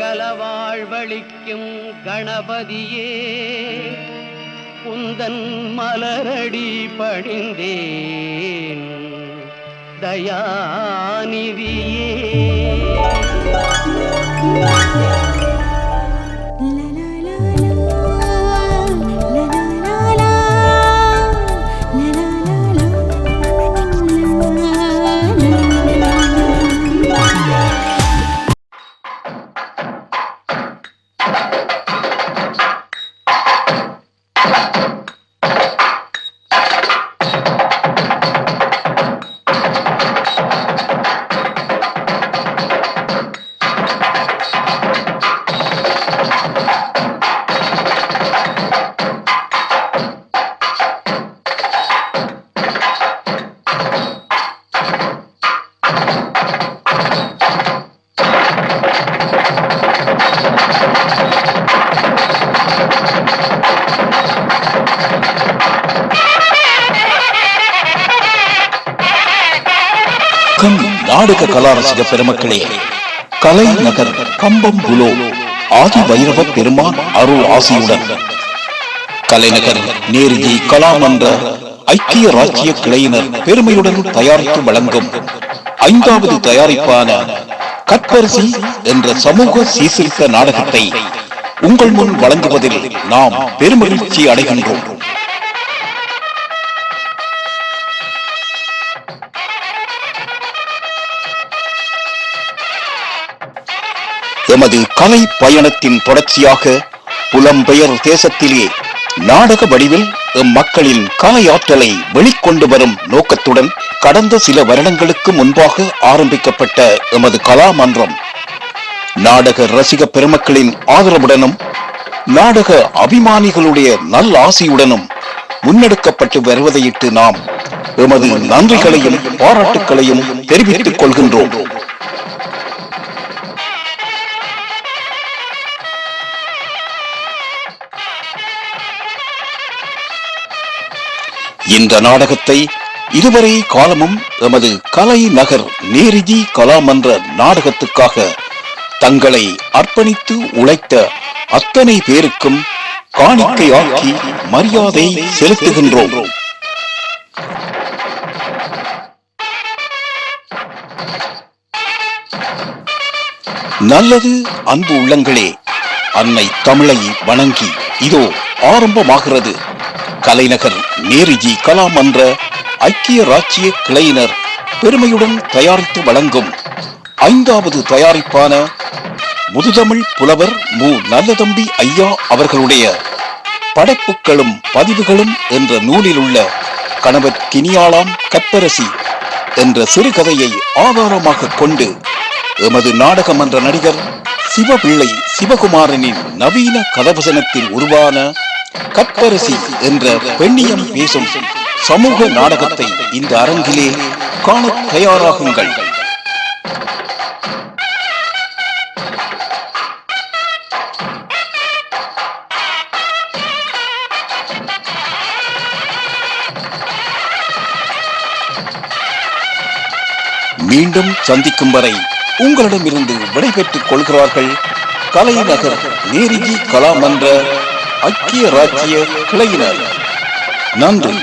சகல வாழ்வழிக்கும் கணபதியே குந்தன் மலரடி பணிந்தேன் தயாநிதியே. நாடக கலாரசிக பெருமக்களே, கலைநகர் கம்பம்புலோ ஆதி வைரவ பெருமான் அருள் ஆசியுடன் கலைநகர் நேருஜி கலாமன்ற ஐக்கிய ராஜ்ய கிளையினர் பெருமையுடன் தயாரித்து வழங்கும் 5வது தயாரிப்பான கற்பரிசி என்ற சமூக சீர்திருத்த நாடகத்தை உங்கள் முன் வழங்குவதில் நாம் பெருமகிழ்ச்சி அடைகின்றோம். எமது கலை பயணத்தின் தொடர்ச்சியாக புலம்பெயர் தேசத்திலே நாடக வடிவில் மக்களின் கலையாற்றலை வெளிக்கொண்டு வரும் நோக்கத்துடன் கடந்த சில வருடங்களுக்கு முன்பாக ஆரம்பிக்கப்பட்ட எமது கலாமன்றம் நாடக ரசிக பெருமக்களின் ஆதரவுடனும் நாடக அபிமானிகளுடைய நல் ஆசியுடனும் முன்னெடுக்கப்பட்டு வருவதையிட்டு நாம் எமது நன்றிகளையும் பாராட்டுக்களையும் தெரிவித்துக் கொள்கின்றோம். இந்த நாடகத்தை இதுவரை காலமும் எமது கலைநகர் நேருஜி கலாமன்ற நாடகத்துக்காக தங்களை அர்ப்பணித்து உழைத்த அத்தனை பேருக்கும் காணிக்கையாக்கி மரியாதை செலுத்துகின்றோம். நல்லது அன்பு உள்ளங்களே, அன்னை தமிழை வணங்கி இதோ ஆரம்பமாகிறது கலைநகர் நேருஜி கலாமன்ற ஐக்கிய ராஜ்ய கிளையினர் பெருமையுடன் தயாரித்து வழங்கும் 5வது தயாரிப்பான முதுதமிழ் புலவர் மு நல்லதம்பி ஐயா அவர்களுடைய படைப்புகளும் பதிவுகளும் என்ற நூலில் உள்ள கணவர் கினியாளாம் கற்பரசி என்ற சிறுகதையை ஆதாரமாக கொண்டு எமது நாடகமன்ற நடிகர் சிவபிள்ளை சிவகுமாரனின் நவீன கதவசனத்தில் உருவான கற்பரசி என்ற பெண்ணியம் பேசும் சமூக நாடகத்தை இந்த அரங்கிலே காண தயாராகுங்கள். மீண்டும் சந்திக்கும் வரை உங்களிடமிருந்து விடைபெற்றுக் கொள்கிறார்கள் கலைநகர் நேருஜி கலாமன்ற ஐக்கிய ராஜ்ய கிளையினர். நன்றி.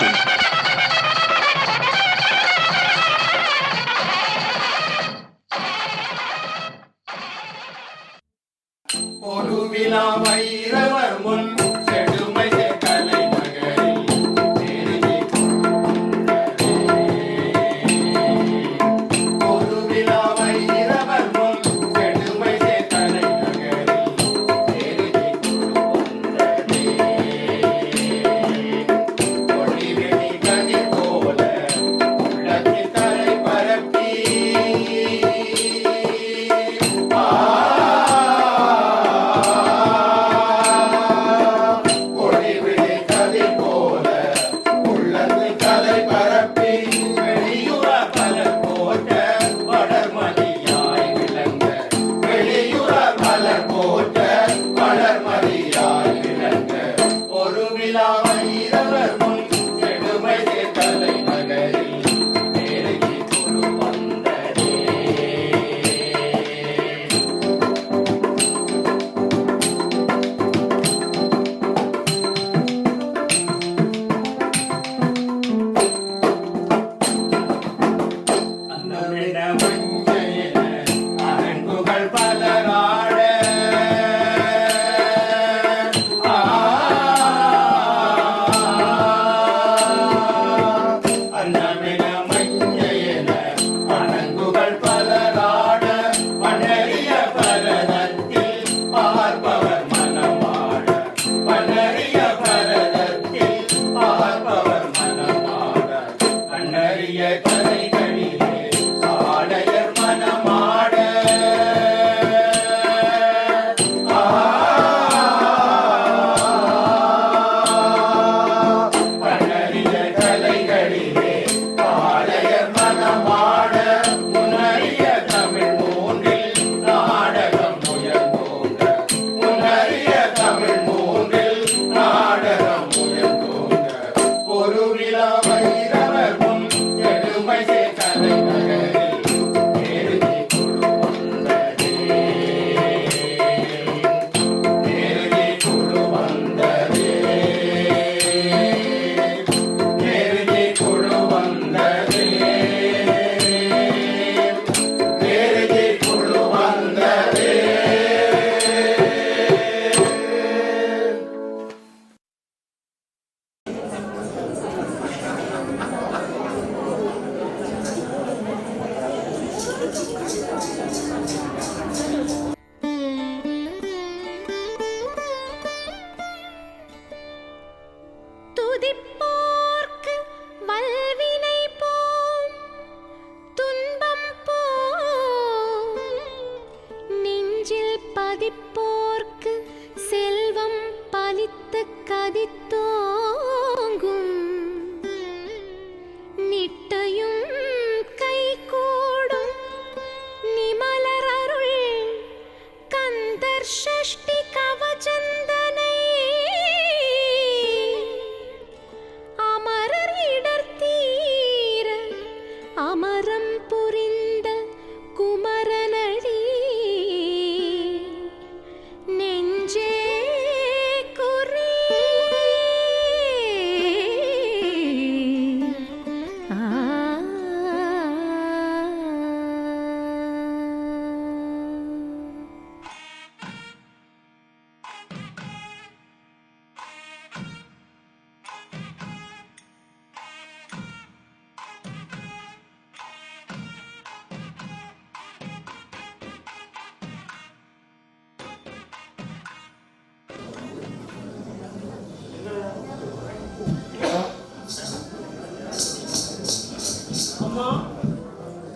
ஒரு விழா வைரவர் முன் செடுமை கலைநகரில் நேருஜி ஒரு விழா வைரவர் முன் செடுமை கலைநகரில் நேருஜி ஒளிவெளி கதிர் போல உள்ளத்தில் தலை பரப்பி மதித்தோங்கும் நிட்டையும் கைகூடும் நிமலரருள் கந்தர் ஷஷ்டி கவச்சந்தனை அமரர் இடர்த்தீர அமரம் புரிந்த குமரனடி நெஞ்சே குறி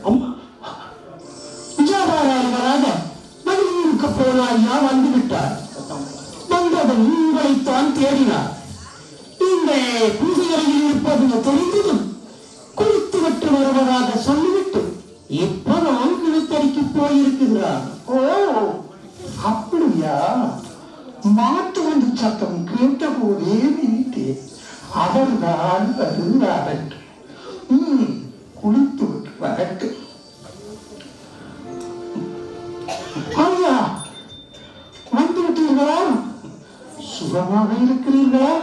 அம்மா விஜயபாராயணராக மதியிருக்க போனாயா வந்து விட்டார். வந்ததும் உங்களைத்தான் தேடினார். நீங்கள் பூஜைகளில் இருப்பது தெரிந்ததும் குளித்து விட்டு வருவதாக சொல்லிவிட்டு இப்பதான் கிழத்தடிக்கு போயிருக்கிறார். ஓ அப்படியா? மாட்டு வண்டி சத்தம் கேட்ட போதே வீட்டேன். அவர்தான் வருகிறார். குளித்து விட்டு வரட்டு. ஐயா வந்து விட்டீர்களா? சுகமாக இருக்கிறீர்களா?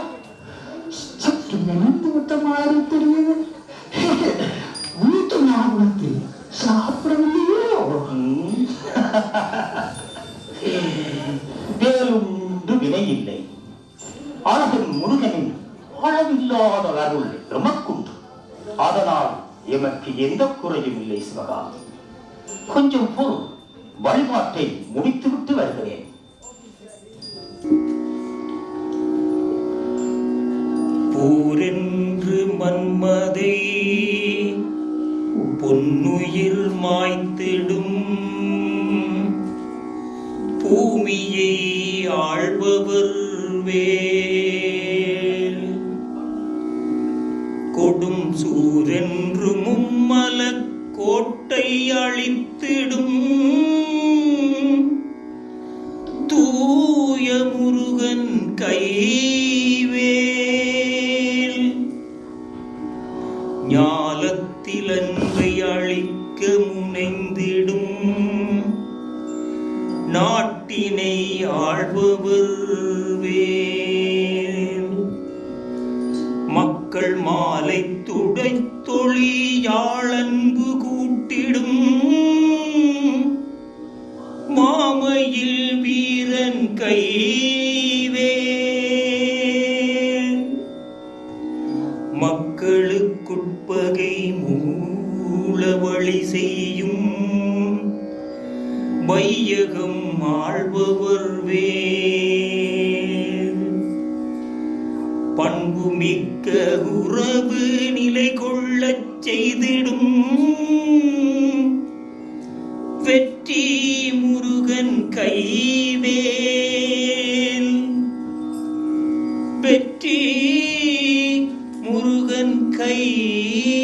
சற்று மெலிந்து விட்ட மாதிரி தெரியுது. வீட்டு ஞாபகத்தில் சாப்பிடவில்லையோ? வேலுண்டு வினை இல்லை. அழகன் முருகனின் அளவில்லாத அருள் எமக்குண்டு. அதனால் எமக்கு எந்த குறையும் இல்லை. சிவகாமி, கொஞ்சம் பொருள், வழிபாட்டை முடித்துவிட்டு வருகிறேன். போரென்று மன்மதை பொன்னுயிர் மாய்த்திடும் பூமியை ஆள்பவர் வேல் கொடும் சூரென்று மும்மல கோட்டை அழித்திடும் தூய முருகன் கைவேல் ஞாலத்தில் அன்பை அழிக்க முனைந்திடும் நாட்டினை ஆள்பவர் வேல் மக்கள் மாலை துடைத்தொழியாளன்பு கூட்டிடும் மாமையில் வீரன் கைவேல் மக்களுக்குட்பகை மூல வழி செய்யும் வையகம் ஆள்பவர் வேல் பண்புமிக்க உறவு நிலை கொள்ளச் செய்திடும் வெற்றி முருகன் கைவேல் வெற்றி முருகன் கைவேல்.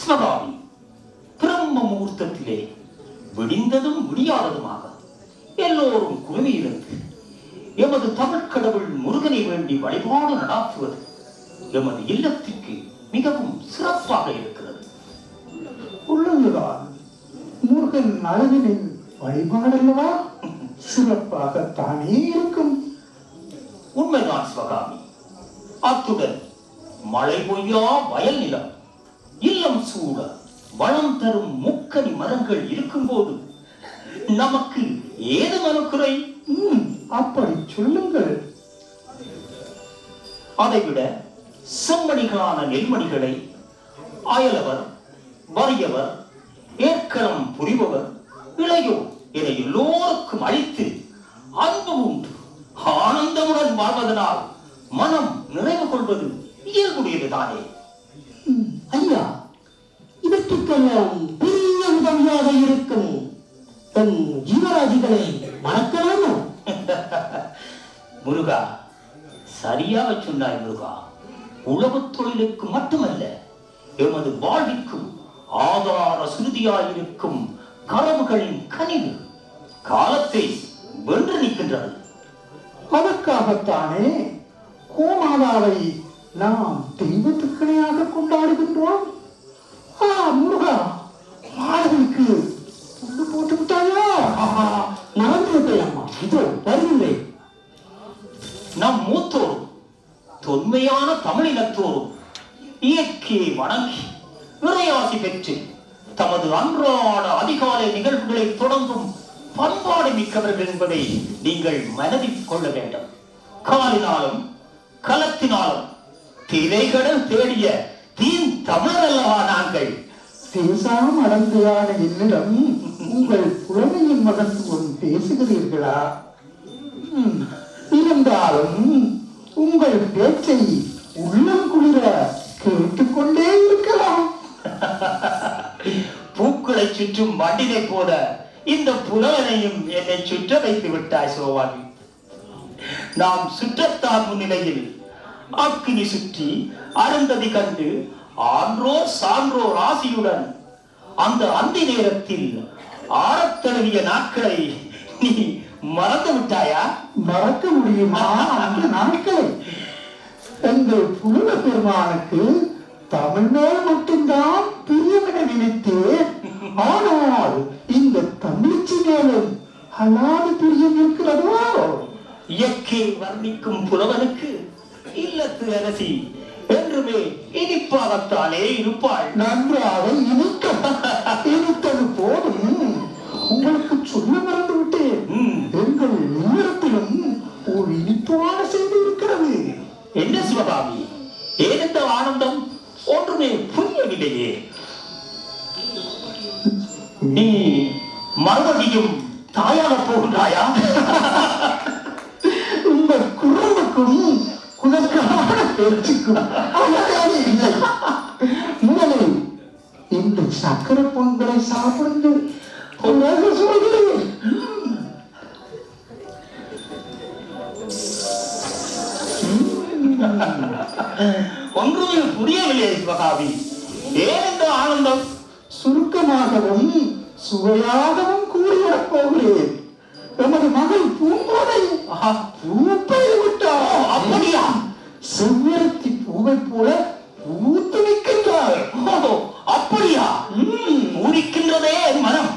சிவகாமி, பிரம்ம முகூர்த்தத்திலே விடிந்ததும் விடியாததுமாக எல்லோரும் குழுமியிருந்து எமது தமிழ் கடவுள் முருகனை வேண்டி வழிபாடு நடாத்துவது எமது இல்லத்திற்கு மிகவும் சிறப்பாக இருக்கிறது. உள்ளதுதான் முருகன் அழகினின் வழிபாடல்லவா? சிறப்பாகத்தானே இருக்கும். உண்மைதான் சிவகாமி. அத்துடன் மழை பொய்யா வயல் நிலம், இல்லம் சூழ வளம் தரும் முக்கனி மரங்கள் இருக்கும்போது நமக்கு ஏது மனுக்குறை? அப்படி சொல்லுங்கள். அதைவிட செம்மணிகளான நெல்மணிகளை அயலவர், வறியவர், ஏற்கனம் புரிபவர், இளையோர் என எல்லோருக்கும் தன் ஜீவராசிகளை மறக்கலாமோ? முருகா, சரியாக சொன்னாய் முருகா. உழவுத் தொழிலுக்கு மட்டுமல்ல, எமது வாழ்விற்கும் ஆதார சுருதியாயிருக்கும் கனவுகளின் கனிவு காலத்தை வென்று நிற்கின்றது. அதற்காகத்தானே கோமாதாவை நாம் தெய்வத்துக்கணையாக கொண்டாடுகின்றோம். முருகா, மாடுகளுக்கு புல்லு போட்டு விட்டாயா? மறந்து விட்டேன் அம்மா, இதோ வருகின்றே. நம் மூத்தோரும் தொன்மையான தமிழினத்தோரும் இயற்கையை வணங்கி இறையாசி பெற்று தமது அன்றாட அதிகாலை நிகழ்வுகளை தொடங்கும் பண்பாடு மிக்கவர்கள் என்பதை நீங்கள் மனதில் கொள்ள வேண்டும். காலினாலும் களத்தினாலும் திரைகடல் தேடிய தீன் தமிழர் அல்லவா நாங்கள். தேசாம் அடந்தையான என்னிடம் உங்கள் புலமையின் மகத்துவம் பேசுகிறீர்களா? இருந்தாலும் உங்கள் பேச்சை உள்ளம் குளிர கேட்டுக்கொண்டே இருக்கலாம். பூக்களை சுற்றும் வண்டினை போல இந்த புலவனையும் என்னை சுற்ற வைத்து விட்டாய் சோவாமி. நாம் சுற்றத்தான் முன்னிலையில் அக்கினி சுற்றி அருந்ததி கண்டு ஆன்றோர் சான்றோர் ஆசியுடன் அந்த அந்தி நேரத்தில் ஆரத்தழுவிய நாட்களை நீ மறந்து விட்டாயா? மறக்க முடியுமா அந்த நாட்களை? எங்கள் புலவ பெருமானுக்கு தமிழ் மேல் மட்டும்தான் பிரியமென நினைத்தேன். ஆனால் இந்த தமிழ்ச்சி மேலும் அலாது பிரியம் இருக்கிறதோ? இயற்கை வர்ணிக்கும் புலவனுக்கு இல்லத்து அரசி என்றுமே இனிப்பாகத்தானே இருப்பாள். நன்றாக இனித்தது போதும். உங்களுக்கு சொல்ல மறந்து விட்டேன், எங்கள் நேரத்திலும் ஒரு இனிப்பான செய்தி இருக்கிறது. என்ன சிவகாமி, ஏனெந்த ஆனந்தம் ஒன்றுமே புரியவில்லையே. நீ மறுபடியும் தாயாக போகின்றாயா? உங்கள் குரலுக்கும் குணக்கான பேச்சுக்கும் அழகாக இல்லை. முதலில் இந்த சக்கர பொங்கலை சாப்பிடுங்கள். சொல்கிறேன். ஒன்றுமே புரியவில்லை சிவகாமி, ஏனெந்த ஆனந்தம்? சுருக்கமாகவும் சுவையாகவும் கூறிவிடப் போகிறேன். எமது மகள் பூங்கோதை பூப்பெய்து விட்டார். அப்படியா? செவ்வரத்தி பூவை போல பூத்து நிற்கின்றார். அப்படியா? பூரிக்கின்றதே என் மனம்.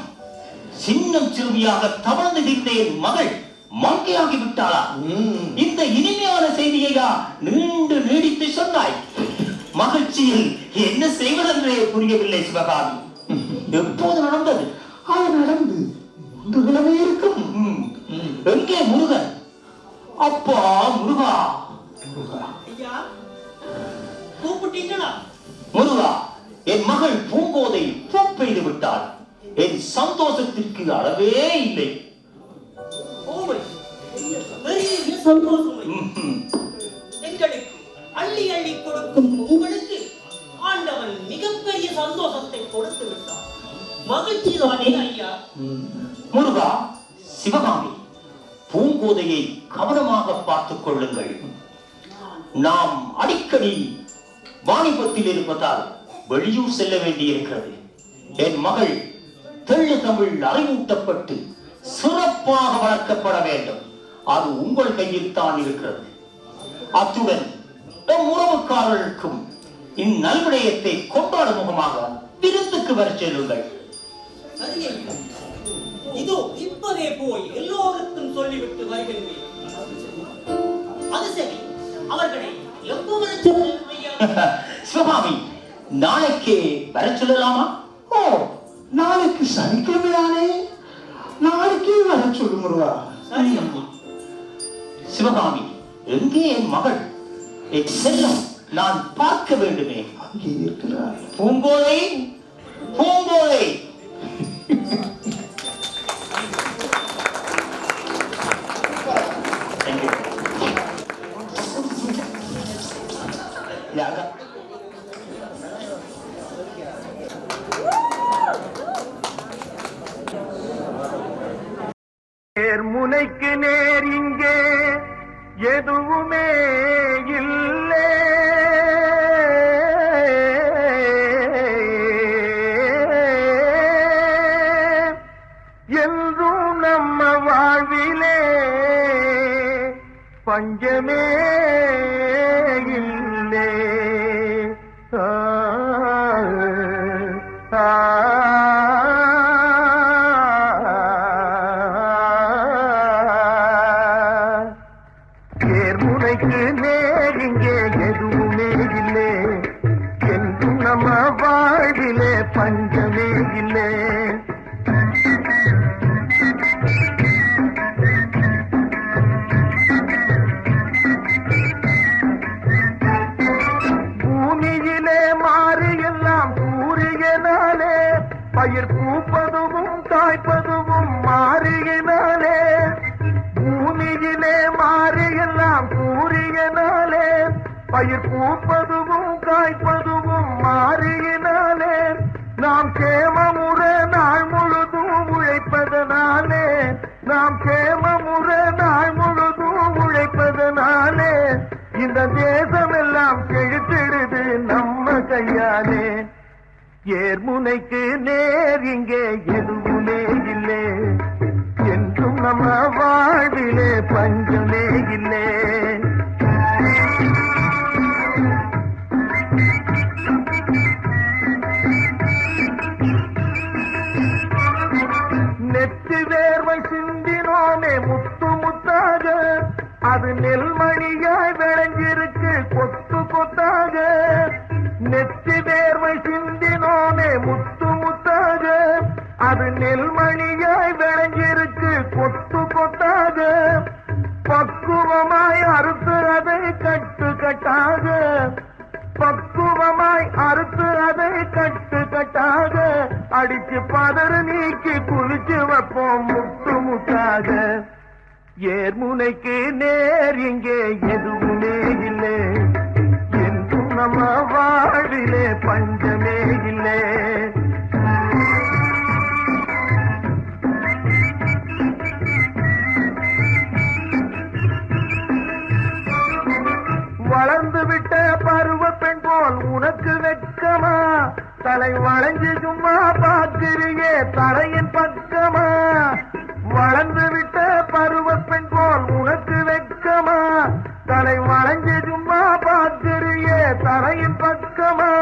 சின்னம் சிறுமியாக தவழ்ந்து நின்ற என் மகள் மங்கையாகி விட்டாளா? இந்த இனிமையான செய்தியையா நீண்டு நீடித்து சொன்னாய்? மகிழ்ச்சியில் என்ன செய்வதென்றே புரியவில்லை சிவகாமி. எப்போது நடந்தது? அது நடந்து 3 கிழமை இருக்கும். எங்கே முருகன்? அப்பா முருகா, முருகா, என் மகள் பூங்கோதை பூப்பெய்து விட்டாள். என் சந்தோஷத்திற்கு அளவே இல்லை. எங்களுக்கு அள்ளி அள்ளி கொடுக்கும் உங்களுக்கு ஆண்டவன் மிகப்பெரிய சந்தோஷத்தை கொடுத்து விட்டார். மகிழ்ச்சி தானே ஐயா? முருகா, சிவகாமி, பூங்கோதையை கவனமாக பார்த்துக் கொள்ளுங்கள். நாம் அடிக்கடி வாணிபத்தில் இருப்பதால் வெளியூர் செல்ல வேண்டியிருக்கிறது. என் மகள் தெள்ளு தமிழ் அறிவூட்டப்பட்டு சிறப்பாக வளர்க்கப்பட வேண்டும். அது உங்கள் கையில் தான் இருக்கிறது. அத்துடன் நம் உறவுக்காரர்களுக்கும் இந்நல்விடயத்தை கொண்டாடும் முகமாக விருந்துக்கு வர செல்லுங்கள். இதோ இப்பவே போய் எல்லோருக்கும் சொல்லிவிட்டு வருகின்றேன். அது சரி, அவர்களை எப்போ வர சொல்லுங்கள் ஐயா? சிவகாமி, நாளைக்கே வர சொல்லலாமா? நாளைக்கு சனிக்கிழமையானே, நாளைக்கே வர சொல்லு முருகா. சரி அம்மா. சிவகாமி, எங்கே என் மகள்? என் செல்லம், நான் பார்க்க வேண்டுமே. அங்கே இருக்கிறார். பூங்கோதை, பூங்கோதை. ஏர்முனைக்கு நேர் இங்கே எதுவுமே இல்லை. என்றும் நம்ம வாழ்விலே பஞ்சமே இல்லை. ஏர்முனைக்கு நேர் இங்கே எதுவுமே இல்லை. என்றும் நம்ம வாழ்விலே பஞ்சமே இல்லை. பயிர் பூப்பதுவும் காய்ப்பதுவும் மாறியினாலே, பூமியிலே மாறியெல்லாம் சூரியனாலே, பயிர் பூப்பதுவும் காய்ப்பதுவும் மாறியினாலே, நாம் கேமமுற நாள் முழுதும் உழைப்பதனாலே, நாம் கேமமுற நாள் முழுதும் உழைப்பதனாலே, இந்த தேசமெல்லாம் செழித்திடுது நம்ம கையாலே. ஏர்முனைக்கு நேர் இங்கே எதுவுமே இல்லை. என்றும் நம்ம வாழ்விலே பஞ்சமே இல்லை. நெற்றி வேர்வை சிந்தினோமே முத்து முத்தாக, அது நெல்மணியாய் விளைஞ்சிருக்கு கொத்து கொத்தாக. நெற்றி வேர்வை சிந்தினோமே முத்து முத்தாக, அது நெல்மணியாய் விளைஞ்சிருக்கு கொத்து கொத்தாக. பக்குவமாய் அறுத்து அதை கட்டு கட்டாக, பக்குவமாய் அறுத்து அதை கட்டு கட்டாக, அடிச்சு பதறு நீக்கி குளிச்சு வைப்போம் முத்து முத்தாக. ஏர்முனைக்கு நேர் இங்கே எதுவுமே இல்லை. என்றும் நம்ம வாழ்விலே பஞ்சமே இல்லை. வளர்ந்து விட்ட பருவ பெண் போல் உனக்கு வெட்கமா? தலை வளைஞ்சு சும்மா பார்க்கிறியே தரையின் பக்கமா? வளர்ந்து விட்ட பருவ பெண் போல் உனக்கு வெட்கமா? தலை வளைஞ்சு சும்மா பார்க்கிறியே தரையின் பக்கமா?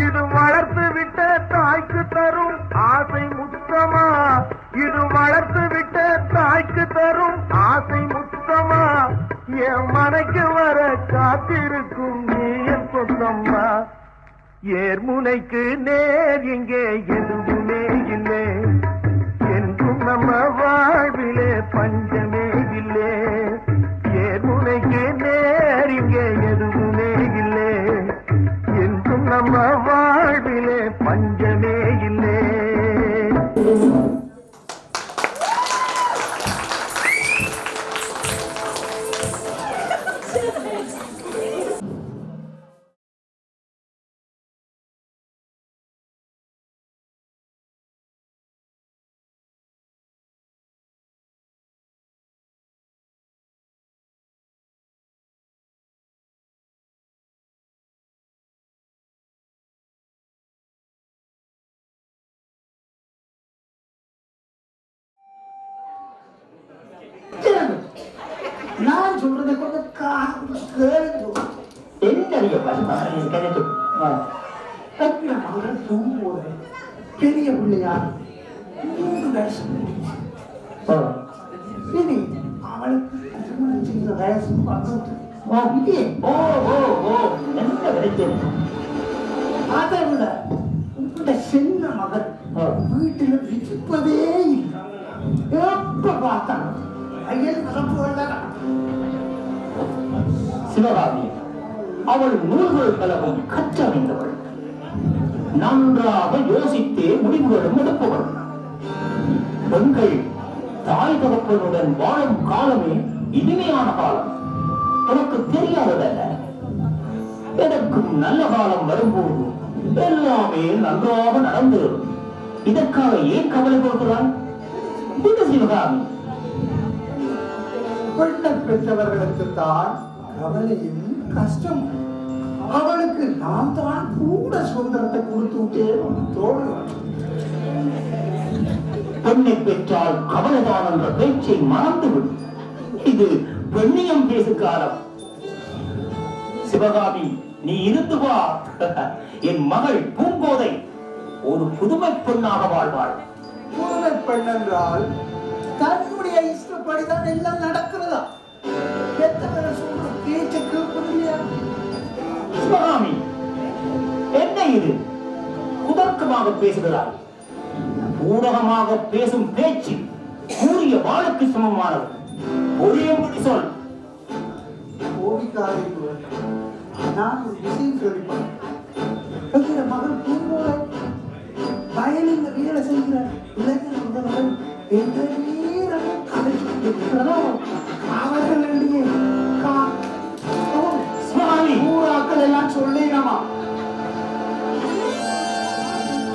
இது வளர்த்து விட்ட தாய்க்கு தரும் ஆசை முத்தமா? இது வளர்த்து விட்ட தாய்க்கு தரும் ஆசை முத்தமா? என் மனைக்கு வர காத்திருக்கும் நீ என் சொந்தம்மா. ஏர்முனைக்கு நேர் இங்கே எதுவுமே இல்லை. என்றும் நம்ம வாழ்விலே பஞ்சமே இல்லை. ஏர்முனைக்கு நேர் இங்கே எதுவுமே இல்லை. என்றும் நம்ம வாழ்விலே பஞ்சமே இல்லை. நான் சொல்றதை கொஞ்சம் கேளுங்க. என்னுடைய பசுமாரின் கிடைத்து தூங்கும்போது பெரிய பிள்ளையா 3 வருஷம் இனி அவளுக்கு திருமணம் செய்த வயசு 18. என்ன கிடைத்தது? அதை விட இந்த சின்ன மகள் வீட்டுல விதிப்பதே இல்லை. எப்ப பார்த்தாலும் ஐயன் மரப்புகள் சிவகாமி அவள் நூல்கள் கலவும் கற்றறிந்தவள், நன்றாக யோசித்தே முடிவுகளும் எடுப்பவள். பெண்கள் தாய் தகப்பனுடன் வாழும் காலமே இனிமையான காலம். எனக்கு தெரியாததல்ல. எனக்கும் நல்ல காலம் வரும்போது எல்லாமே நன்றாக நடந்து இதற்காக ஏன் கவலை கொடுக்கிறாள்? சிவகாமி பெண்ணை பெற்றவர்களுக்கு தான் கவலையும் கஷ்டம். அவளுக்கு நான் தான் கூட சுதந்திரத்தை கொடுத்து விட்டேன் தோணுவேன். பெண்ணை பெற்றால் கவலைதான் என்ற பேச்சை மறந்துவிடும். இது பெண்ணியம் பேசு காலம். சிவகாமி, நீ இருந்து வா. என் மகள் பூங்கோதை ஒரு புதுமை பெண்ணாக வாழ்வாள். புதுமை பெண் என்றால் தன்னுடைய இஷ்டப்படிதான் எல்லாம் நடக்கிறதா? எத்தனை சொல்ற பேச்சுக்கு புரியலையா? சிவகாமி, என்ன இது குதர்க்கமாக பேசுகிறாய்? ஊடகமாக பேசும் பேச்சு கூறிய வாளுக்கு சமமானது. ஒழியும்படி சொல். கோவிக்காரை நான் ஒரு விஷயம் சொல்லிப்பேன். என்கிற மகள் பூங்கோதை வயலில் வேலை செய்கிற இளைஞர் முதல்கள் எந்த நேரம் கலைக்கிறதோ அவர்களுடைய ஊராக்கள் எல்லாம் சொல்லிடமா.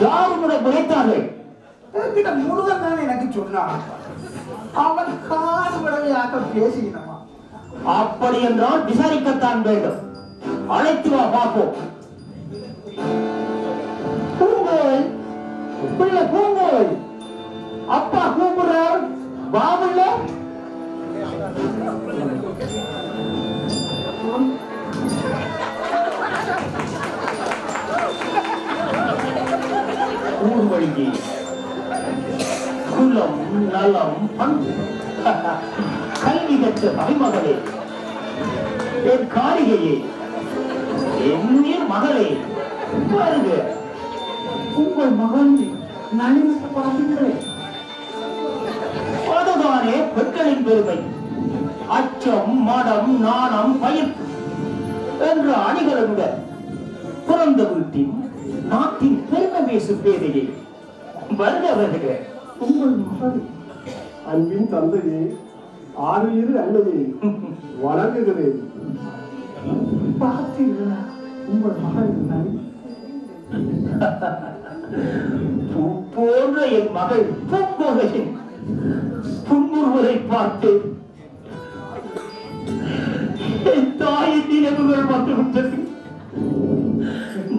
யாரும் குறைத்தார்கள். என்கிட்ட முருகன் தான் எனக்கு சொன்னான். அவன் காது விடவையாக பேசினமா. அப்படி என்றால் விசாரிக்கத்தான் வேண்டும். அழைத்து வா பார்ப்போம். பூங்கோதை, பிள்ளை பூங்கோதை, அப்பா கூப்பிடுறார், பாபுல ஊர் வழியே குலம் நலம் பண்பு கல்வி கற்ற மகிமகளே, என் காரிகையே, என்னுடைய மகளே, வருக. உங்கள் மகன் நலிந்த பாருங்களே. அதுதானே பெண்களின் பெருமை. அச்சம், மடம், நாணம், பயிர்ப்பு என்ற அணிகளுடன் பிறந்த வீட்டின் நாட்டின் பெருமை பேசும் பேதையே, வருக வருக. உங்கள் மகன் அன்பின் தந்தையே, ஆறுயிர் அல்லவே வணங்குகிறேன். பார்த்தீர்களா உங்கள் மகன் பூ போன்ற என் மகள் பூங்கோதையின் புன்முறுவலை பார்த்து என் தாயின் நினைவுகள் வந்துவிட்டது.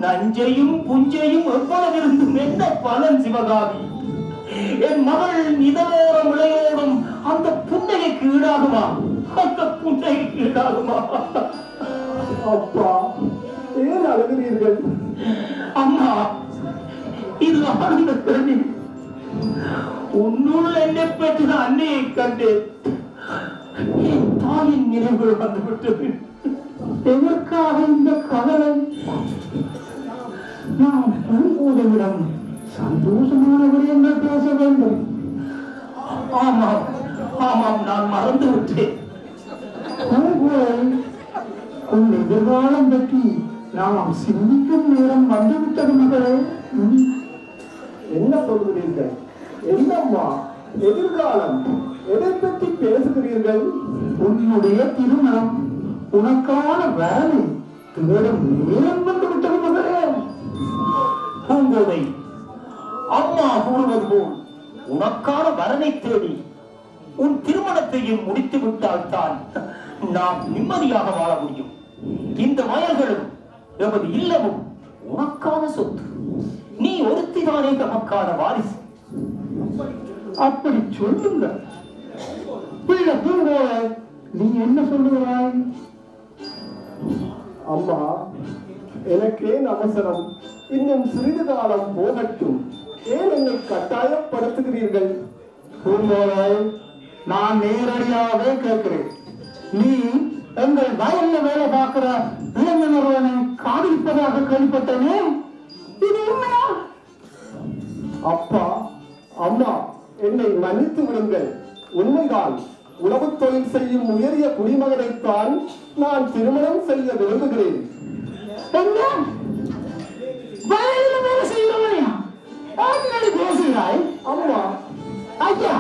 நஞ்சையும் புஞ்சையும் எவ்வளவிருந்தும் என்ன பலன் சிவகாமி? என் மகள் இதழோரம் இளையோடும் அந்த புன்னகைக்கு ஈடாகுமா? அந்த புன்னகைக்கு ஈடாகுமா? அப்பா, ஏன் அழுகிறீர்கள்? அம்மா, இது ஆனந்த கண்ணி. உன்னுள் என்னை பெற்ற அன்னையை கண்டேன். என் தாயின் நினைவுகள் வந்துவிட்டது. எதற்காக இந்த கவலை? நாம் பூங்கோதையிடம் சந்தோஷமான விடயங்கள் பேச வேண்டும். ஆமாம் ஆமாம், நான் மறந்து விட்டேன். பூங்கோதை, உன் எதிர்காலம் பற்றி நாம் சிந்திக்கும் நேரம் வந்துவிட்டது மகளே. என்ன சொல்கிறீர்கள்? என்னம்மா எதிர்காலம்? எதை பற்றி பேசுகிறீர்கள்? உன்னுடைய திருமணம், உனக்கான வேலை தேடும் நேரம் வந்துவிட்டது மகளே. பூங்கோதை, அம்மா கூறுவது போல் உனக்கான வரனை தேடி உன் திருமணத்தையும் முடித்து விட்டால் தான் நாம் நிம்மதியாக வாழ முடியும். இந்த வயல்களும் எமது இல்லமும் உனக்கான சொத்து. நீ ஒருத்திதானே நமக்கான வாரிசு. அப்படி சொல்லுங்க பிள்ளை பூங்கோதை, நீ என்ன சொல்லுகிறாய்? அம்மா, எனக்கேன் அவசரம்? இன்னும் சிறிது காலம் போகட்டும். ஏன் என்னை கட்டாயப்படுத்துகிறீர்கள்? பூங்கோதை, நான் நேரடியாகவே கேட்கிறேன். நீ எங்கள் வயல்ல வேலை பார்க்கிற இளைஞர் ஒருவனை காதலிப்பதாக கேள்விப்பட்டனே, இது உண்மையா? அப்பா, அம்மா, என்னை மன்னித்து விடுங்கள். உண்மைதான். உணவு தொழில் செய்யும் உயரிய குடிமகனைத்தான் நான் திருமணம் செய்ய விரும்புகிறேன். என்ன? வயல்ல வேலை செய்கிறவனையா? என்னடி பேசுகிறாய்? அம்மா, ஐயா,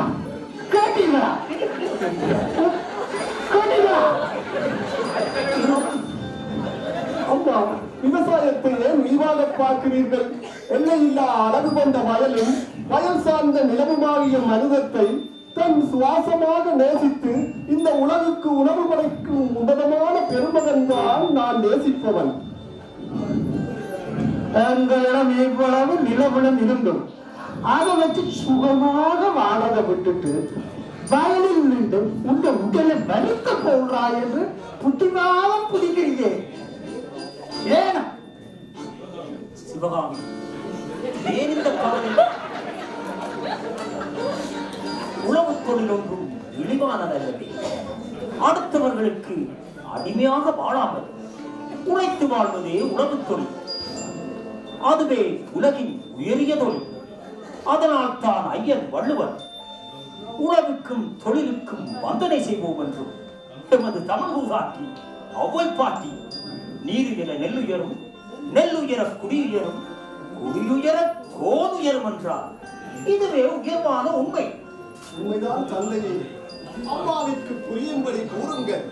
கேட்டீங்களா? கேட்டீங்களா? அம்மா, விவசாயத்தை ஏன் விரிவாக பார்க்கிறீர்கள்? எல்லையில்லா அளவு கொண்ட வயலும் வயல் சார்ந்த நிலவுமாகிய மனிதத்தை தன் சுவாசமாக நேசித்து இந்த உலகுக்கு உணவு படைக்கும் உன்னதமான பெருமகன் தான் நான் நேசிப்பவன். எங்களிடம் இவ்வளவு நிலவளம் இருந்தும் அதை வச்சு சுகமாக வாழதை விட்டுட்டு வயலில் நின்று உங்க உடலை வருத்த போடுறா என்று புத்திவாதம் பிடிக்கிறீங்க. ஏனா சிவகாமி, ஏன் இந்த கவலை? உழவு தொழில் ஒன்றும் இழிவானதல்லவே. அடுத்தவர்களுக்கு அடிமையாக வாழாமல் உழைத்து வாழ்வதே உழவு தொழில். அதுவே உலகின் உயரிய தொழில். அதனால் தான் ஐயன் வள்ளுவர் உழவுக்கும் தொழிலுக்கும் வந்தனை செய்வோம் என்றும் எமது தமிழ் ஊராட்டி அவ்வை பாட்டி நீருயர நெல்லுயரும், நெல்லுயர குடியுயரும், குடியுயர கோதுயரும் என்றார். இதுவே உயர்வான உண்மை. உண்மைதான் தந்தையே. அம்மாவிற்கு புரியும்படி கூறுங்கள்.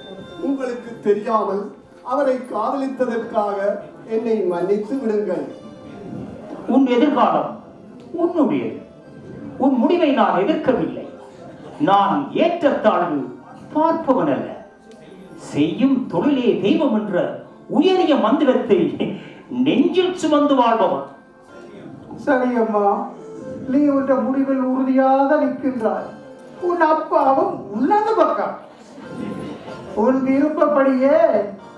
உங்களுக்கு தெரியாமல் அவரை காதலித்ததற்காக என்னை மன்னித்து விடுங்கள். உன் எதிர்காலம் உன்னுடையது. உன் முடிவை நான் எதிர்க்கவில்லை. நான் ஏற்றத்தாழ்வு பார்ப்பவன் அல்ல. செய்யும் தொழிலே தெய்வம் என்ற உயரிய மந்திரத்தை நெஞ்சில் சுமந்து வாழ்பவன். சரி அம்மா, நீ உன்ற முடிவில் உறுதியாக நிற்கின்றாய். உன் அப்பாவும் உள்ளது பக்கம். உன் விருப்பப்படியே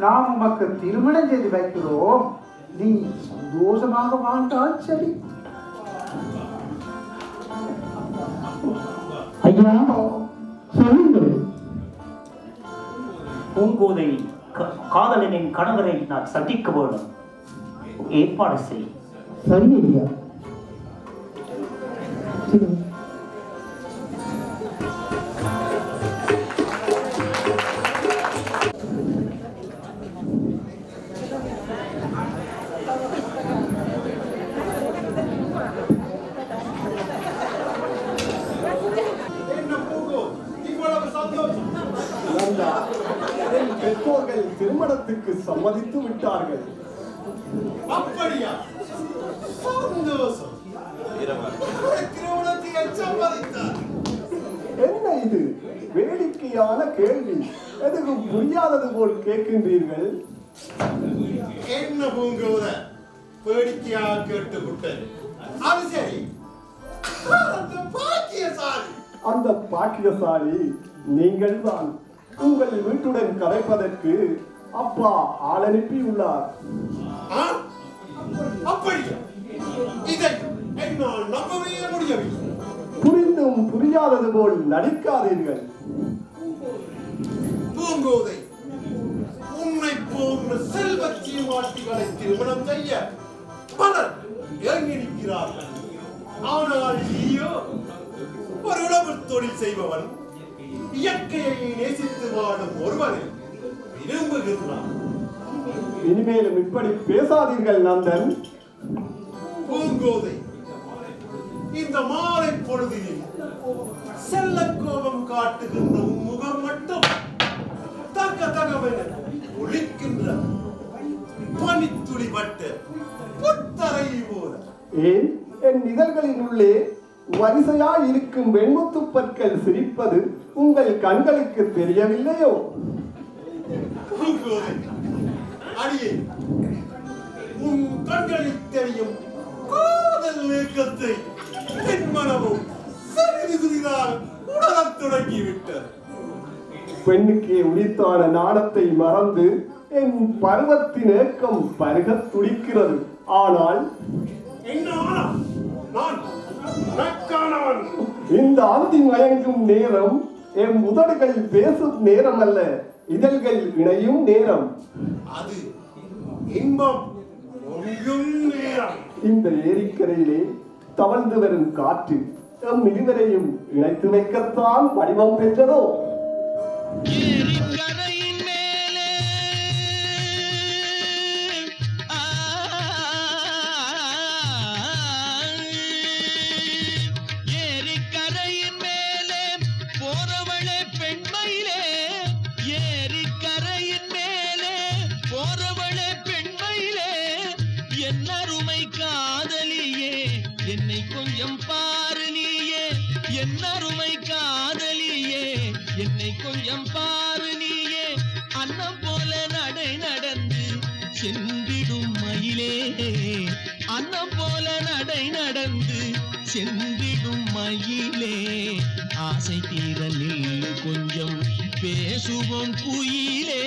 நாம் உமக்கு திருமணம் செய்து வைக்கிறோம். நீ சந்தோஷமாக வாழ்ந்தால் சரி. ஐயா சொல்லுங்கள். பூங்கோதை காதலனின் கணவரை நான் சந்திக்க வேண்டும். ஏற்பாடு செய். சரி ஐயா. பெற்றோர்கள் திருமணத்துக்கு சம்மதித்து விட்டார்கள். அப்படியா? சந்தோஷம். திருமணத்தை சம்மதித்தார். என்ன இது வேடிக்கையான கேள்வி? எதுவும் புரியாதது போல் கேட்கின்றீர்கள். என்ன பூங்கோத வேடிக்கையா கேட்டுவிட்டேன். அது சரி, அந்த பாக்கியசாலி நீங்கள் தான். உங்கள் வீட்டுடன் கரைப்பதற்கு அப்பா ஆள் அனுப்பியுள்ளார். அப்படியா? இதை என்னால் நம்பவே முடியவில்லை. புரிந்தும் புரியாதது போல் நடிக்காதீர்கள். பூங்கோதை, உன்னை போன்ற செல்வச்சீமாட்டிகளை திருமணம் செய்ய பலர் இறங்கியிருக்கிறார்கள். ஆனால் நீயோ ஒரு உழவு தொழில் செய்பவன், இயற்கையை நேசித்து வாழும் ஒருவரை விரும்புகிறான். இனிமேலும் இப்படி பேசாதீர்கள் நந்தன். பூங்கோதை, இந்த மாலை பொழுதில் செல்ல கோபம் காட்டுகின்ற முகம் மட்டும் தக்க தகவென ஒழிக்கின்ற பனித்துளி பட்ட புத்தரை போல. ஏன் என் இதழ்களின் உள்ளே வரிசையாய் இருக்கும் வெண்முத்து பற்கள் சிரிப்பது உங்கள் கண்களுக்கு தெரியவில்லையோ? அடியே, உன் கண்களில் தெரியும் காதல் இயக்கத்தை என் மனமும் சிறிது சிறிதாக உணரத் தொடங்கிவிட்டது. பெண்ணுக்கு உரித்தான நாணத்தை மறந்து என் பருவத்தின் ஏக்கம் பருகத் துடிக்கிறது. ஆனால் இந்த அந்தி மயங்கும் நேரம் என் உதடுகள் பேசும் நேரம் அல்ல, இதழ்கள் இணையும் நேரம். அது இன்பம் பொங்கும் நேரம். இந்த ஏரிக்கரையிலே தவழ்ந்து வரும் காற்று எம் இருவரையும் இணைத்து வைக்கத்தான் வடிவம் பெற்றதோ? என்னை கொஞ்சம் பாரு நீயே, என் அருமை காதலியே. என்னை கொஞ்சம் பாரு நீயே அன்னம் போல நடை நடந்து சென்றிடும் மயிலே அன்னம் போல நடை நடந்து சென்றிடும் மயிலே ஆசை தீர நில்லு கொஞ்சம் பேசுவோம் குயிலே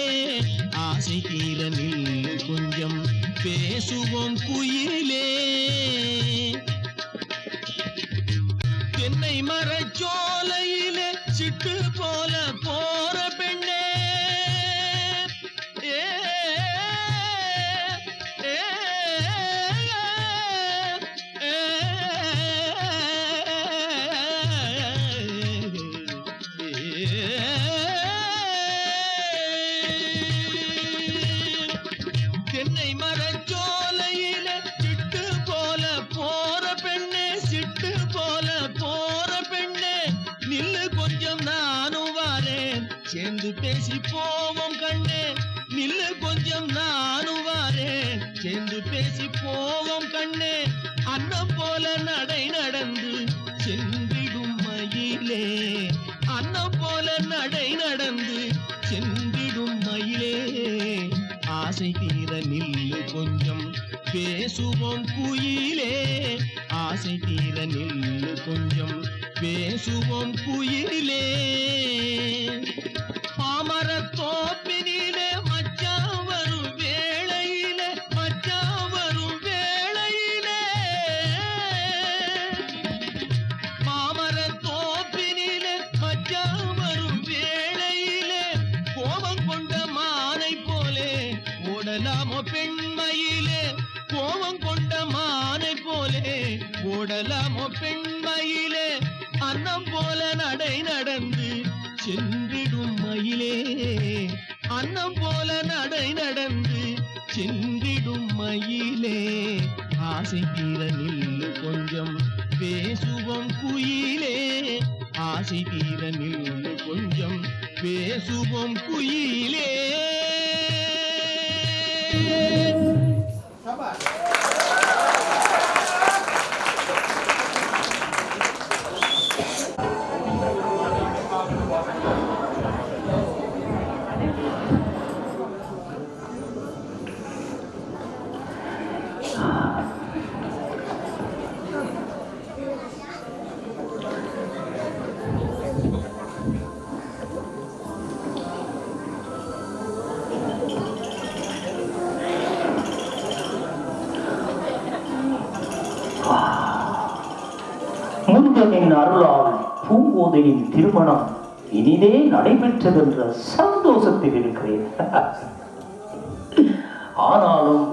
ஆசை தீர நில்லு கொஞ்சம் பேசுவோம் குயிலே தென்னை மரச்சோலையிலே சிட்டு போல போற பெண்ணே தென்னை மரச்சோலையிலே சிட்டு போல போற பெண்ணே சிட்டு போல போற பெண்ணே நில்லு கொஞ்சம் நானும் வாரேன் சேர்ந்து பேசி போவோம் கண்ணே நில்லு கொஞ்சம் நானும் வாரேன் சேர்ந்து பேசி போவோம் கண்ணே அன்னம் போல நடை நடந்து சென்றிடும் மயிலே அன்னம் போல நடை நடந்து சென்றிடும் மயிலே ஆசை தீர நில்லு கொஞ்சம் பேசுவோம் குயிலே ஆசை தீர நில்லு கொஞ்சம் பேசுவோம் குயிலே பாமரத் தோப்பினிலே மச்சான் வரும் வேளையிலே மச்சான் வரும் வேளையிலே பாமரத் தோப்பினிலே மச்சான் வரும் வேளையிலே கோபம் கொண்ட மானை போலே ஓடலாமோ பெண்மயிலே கோபம் கொண்ட மானை போலே ஓடலாமோ பெண்மயிலே அன்னம் போல நடை நடந்து சென்றிடும் மயிலே அன்னம் போல நடை நடந்து சென்றிடும் மயிலே ஆசை தீர நில்லு கொஞ்சம் பேசுவோம் குயிலே ஆசை தீர நில்லு கொஞ்சம் பேசுவோம் குயிலே முருகனின் அருளால் பூங்கோதையின் திருமணம் இனிதே நடைபெற்றதென்ற சந்தோஷத்தில் இருக்கிறேன். ஆனாலும்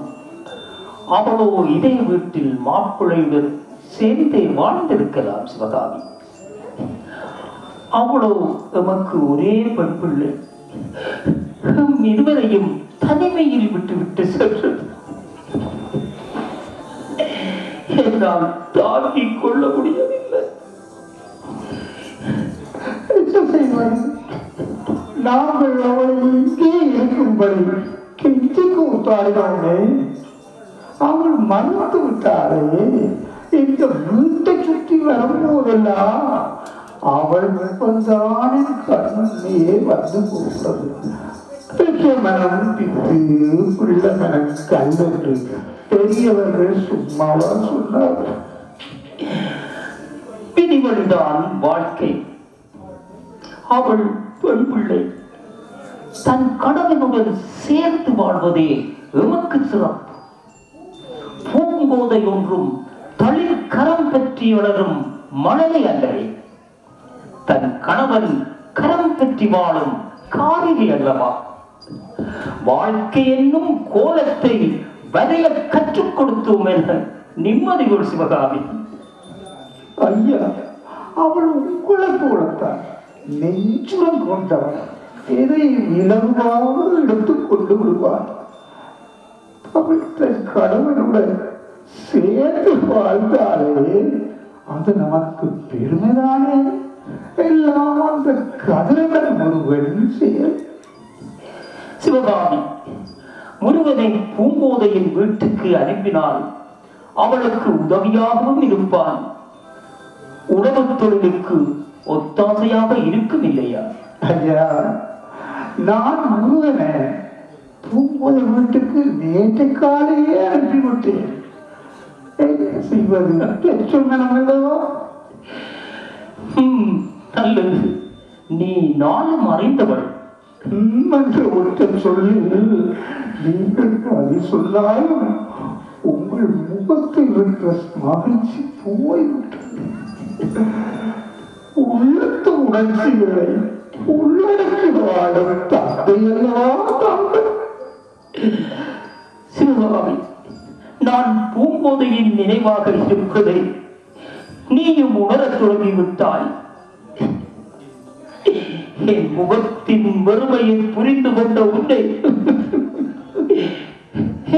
அவளோ இதே வீட்டில் மாப்பிள்ளையுடன் சேர்ந்தே வாழ்ந்திருக்கலாம். சிவகாமி அவளோ எமக்கு ஒரே பெண் பிள்ளை, இருவரையும் தனிமையில் விட்டுவிட்டு சென்றது. என்னால் தாங்கிக் கொள்ள முடியவில்லை. நாங்கள் அவளை இங்கே இருக்கும்படி கெஞ்சி கூத்தாடினோமே, அவள் மறுத்து விட்டாரே. இந்த வீட்டை சுற்றி வரும்போதெல்லாம் அவள் வெப்பந்தான் கண்ணிலே வந்து போகிறது. மனம் பித்து பிள்ளை மனம் கண்டு பெரியவர்கள் சும்மாவா சொன்னார்கள். பிடிவழிதான் வாழ்க்கை. அவள் பெண் பிள்ளை தன் கணவனுடன் சேர்த்து வாழ்வதே எமக்கு சிறப்பு. பூங்கோதை ஒன்றும் தளிர் கரம் பற்றி வளரும் மழலை அல்லவே, தன் கணவன் கரம் பற்றி வாழும் காரிகை அல்லவா. வாழ்க்கை என்னும் கோலத்தை வரைய கற்றுக் கொடுத்தோம் என்ற நிம்மதி கொள் சிவகாமி. ஐயா, அவள் உங்களை போலத்தான் நெஞ்சுடன் கொண்டவள். எதையும் இலகுவாக எடுத்துக் கொண்டு விடுவாள். அவள் தன் கணவனுடன் சேர்ந்து வாழ்ந்தாலே அது நமக்கு பெருமைதானே. எல்லாம் அந்த கதிரவன் முருகன் செயல். சிவகாமி முருகனை பூங்கோதையின் வீட்டுக்கு அனுப்பினால் அவளுக்கு உதவியாகவும் இருப்பான். உணவு தொழிலுக்கு ஒத்தாசையாக இருக்கும் இல்லையா? ஐயா, நான் முருகனை பூங்கோதை வீட்டுக்கு நேற்று காலையே அனுப்பிவிட்டேன். என்ன செய்வது? சொன்னோ நல்லது. நீ நாளும் அறிந்தவள் என்று ஒருத்தர் சொல்லி நீங்கள் அதை சொல்லாலும் உங்கள் முகத்தில் இருக்கிற மகிழ்ச்சி போய்விட்டது. உள்ளத்து உணர்ச்சிகளை உள்ளடக்கி வாழும் தந்தையல்லவா தாங்கள். சிவகாமி, நான் பூங்கோதையின் நினைவாக இருப்பதை நீயும் உணரத் தொடங்கிவிட்டாய். என் முகத்தின் வறுமையை புரிந்து கொண்ட உன்னை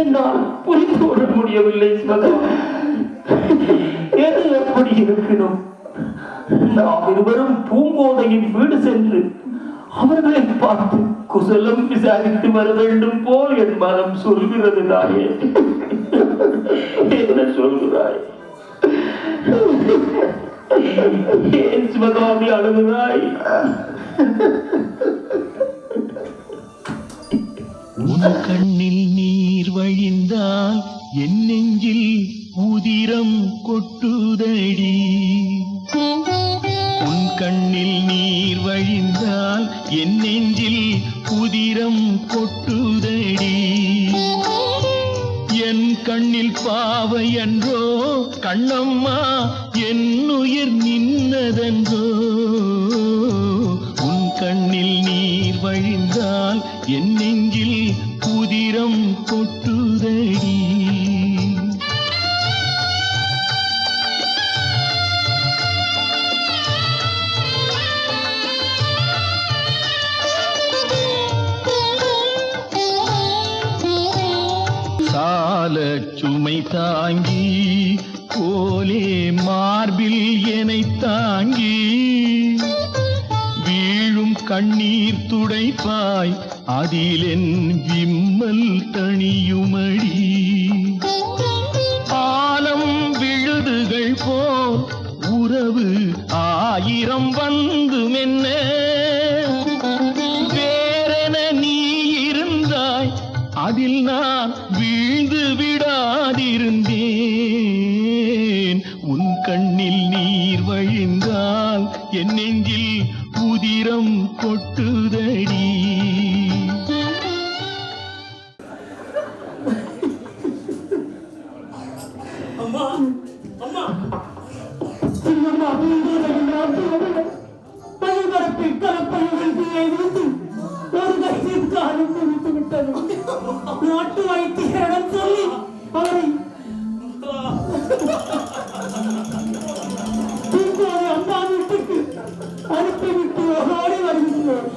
என்னால் புரிந்து கொள்ள முடியவில்லை. எது எப்படி இருக்கணும்? நாம் இருவரும் பூங்கோதையின் வீடு சென்று அவர்களை பார்த்து குசலம் விசாரித்து வர வேண்டும் போல் என் மனம் சொல்கிறது. தாயே, என்ன சொல்கிறாய்? ஏன் சிவகாமி அழுகிறாய்? உன் கண்ணில் நீர் வழிந்தால் என் நெஞ்சில் உதிரம் கொட்டுதடி. உன் கண்ணில் நீர் வழிந்தால் என் நெஞ்சில் உதிரம் கொட்டுதடி. என் கண்ணில் பாவை என்றோ கண்ணம்மா என் உயிர் நின்னதென்றோ. உன் கண்ணில் நீர் வழிந்தால் என் நெஞ்சில் உதிரம் கொட்டுதடி. சால சுமை தாங்கி போலே மார்பில் என்னை தாங்கி வீழும் கண்ணீர் துடைப்பாய் அதிலென் விம்மல் தணியுமடி. ஆலம் விழுதுகள் போல் உறவு ஆயிரம் வந்து மென்ன வேறென நீ இருந்தாய் அதில் நான் வீழ்ந்து விடாதிருந்தேன். உன் கண்ணில் நீர் வழிந்தால் என் நெஞ்சில் உதிரம் கொட்டுதடி. அம்மா அம்மா பயிர்பரப்பில் கலப்பையில் வைத்து ஒரு கையில் காலம் கொடுத்து விட்டது. நாட்டு வைத்தியரிடம் சொல்லி அவரை அம்மா வீட்டுக்கு அனுப்பிவிட்டு ஓடி வருகின்றோம்.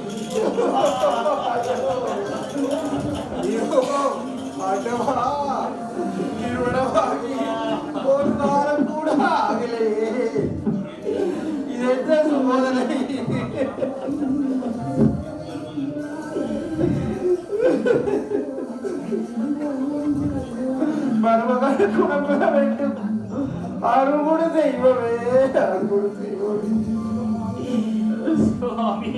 ஒரு வாரம் கூட ஆகலையே. இது என்ன சோதனை? மருமகன் குணப்பட வேண்டும். அருகுண தெய்வமே, அருகுண தெய்வமே. சுவாமி,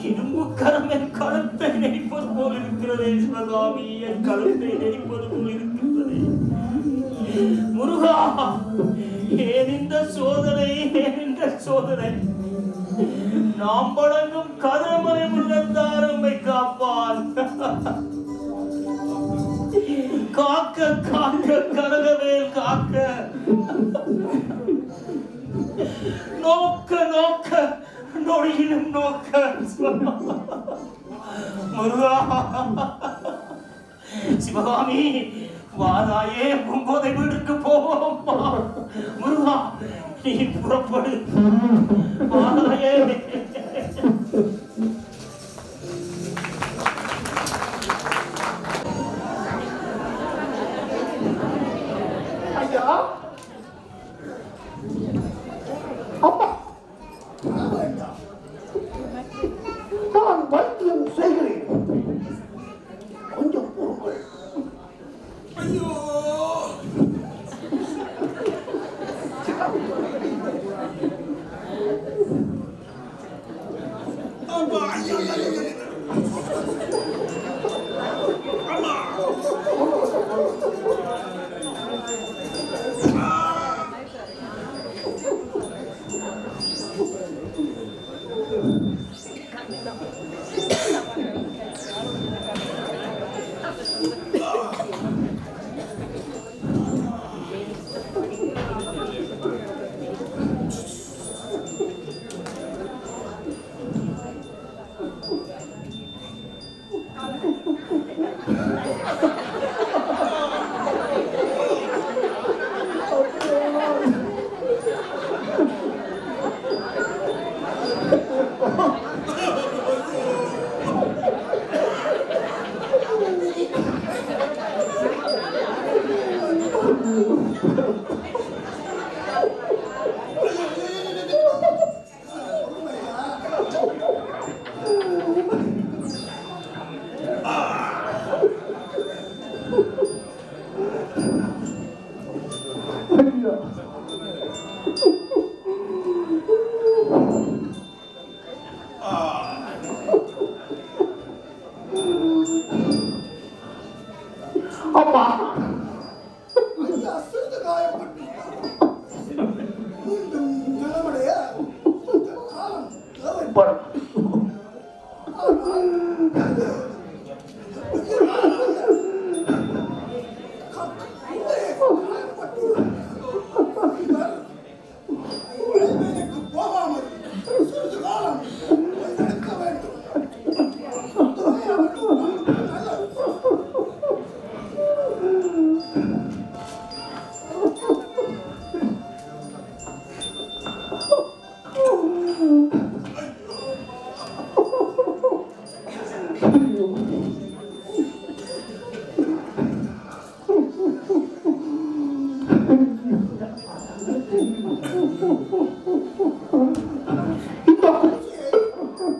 இரும்பு கரம் என் கழுத்தை நெரிப்பது போல் இருக்கிறதே. சிவகாமி, என் கழுத்தை நெரிப்பது போல் இருக்கின்றதே. முருகா, ஏன் இந்த சோதனை? ஏன் இந்த சோதனை? நாம் வணங்கும் கதிரமலை முருகன்தான் நம்மை காப்பான். காக்க காக்க கனகவேல் காக்க, நோக்க நோக்க நொடியிலும் நோக்க. முருகா, சிவகாமி, வாதாயே பூங்கோதை வீட்டுக்கு போவோம். முருகா, நீ புறப்படு. வாதாயே. ஐயா, அம்மா, நான் வைத்தியம் செய்கிறேன். கொஞ்சம் பொறுங்கள். ஐயோ,